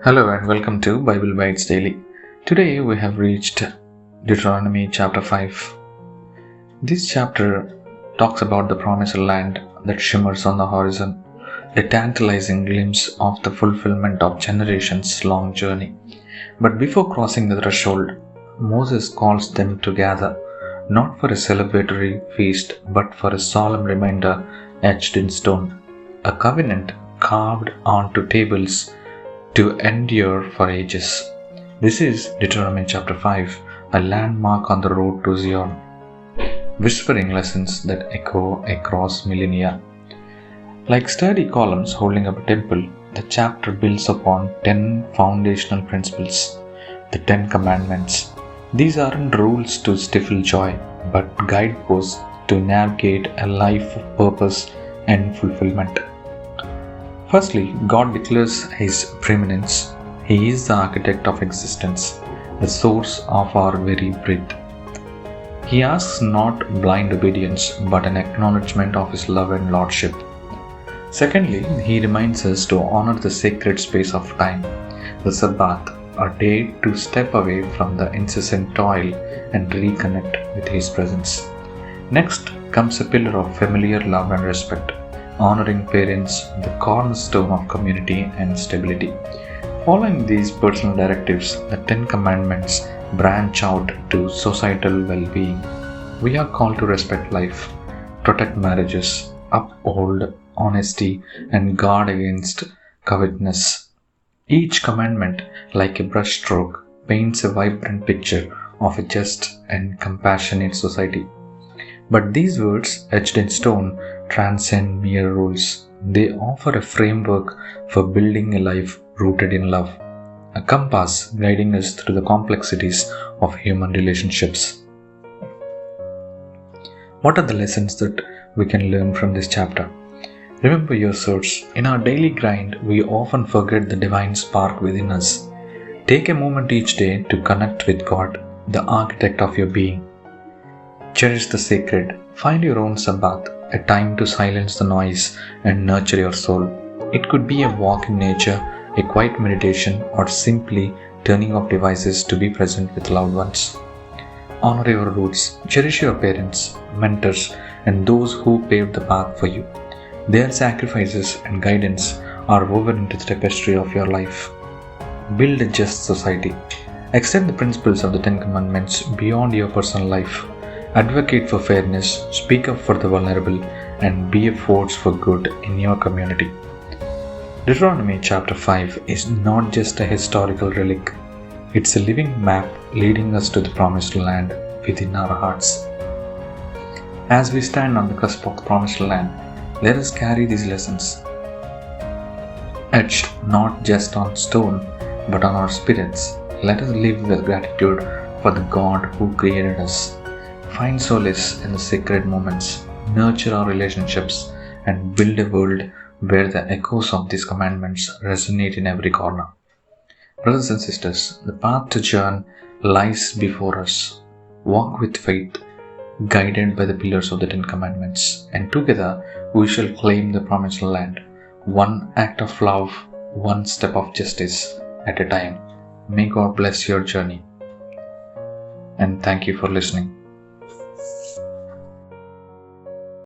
Hello and welcome to Bible Bites Daily. Today we have reached Deuteronomy chapter 5. This chapter talks about the promised land that shimmers on the horizon, a tantalizing glimpse of the fulfillment of generations' long journey. But before crossing the threshold, Moses calls them to gather, not for a celebratory feast but for a solemn reminder etched in stone, a covenant carved onto tables to endure for ages. This is Deuteronomy chapter 5, a landmark on the road to Zion, whispering lessons that echo across millennia. Like sturdy columns holding up a temple, the chapter builds upon 10 foundational principles, the 10 commandments. These aren't rules to stifle joy, but guideposts to navigate a life of purpose and fulfillment. Firstly, God declares His preeminence. He is the architect of existence, the source of our very breath. He asks not blind obedience, but an acknowledgement of His love and lordship. Secondly, He reminds us to honor the sacred space of time, the Sabbath, a day to step away from the incessant toil and reconnect with His presence. Next comes a pillar of familiar love and respect, honoring parents, the cornerstone of community and stability. Following these personal directives, the 10 commandments branch out to societal well-being. We are called to respect life, protect marriages, uphold honesty, and guard against covetousness. Each commandment, like a brushstroke, paints a vibrant picture of a just and compassionate society. But these words, etched in stone, transcend mere rules. They offer a framework for building a life rooted in love, a compass guiding us through the complexities of human relationships. What are the lessons that we can learn from this chapter? Remember your source. In our daily grind, we often forget the divine spark within us. Take a moment each day to connect with God, the architect of your being. Cherish the sacred. Find your own Sabbath, a time to silence the noise and nurture your soul. It could be a walk in nature, a quiet meditation, or simply turning off devices to be present with loved ones. Honor your roots. Cherish your parents, mentors, and those who paved the path for you. Their sacrifices and guidance are woven into the tapestry of your life. Build a just society. Extend the principles of the 10 Commandments beyond your personal life. Advocate for fairness, speak up for the vulnerable, and be a force for good in your community. Deuteronomy chapter 5 is not just a historical relic. It's a living map leading us to the promised land within our hearts. As we stand on the cusp of the promised land, let us carry these lessons, etched not just on stone, but on our spirits. Let us live with gratitude for the God who created us. Find solace in the sacred moments, nurture our relationships, and build a world where the echoes of these commandments resonate in every corner. Brothers and sisters, the path to Zion lies before us. Walk with faith, guided by the pillars of the 10 Commandments, and together we shall claim the promised land, one act of love, one step of justice at a time. May God bless your journey. And thank you for listening.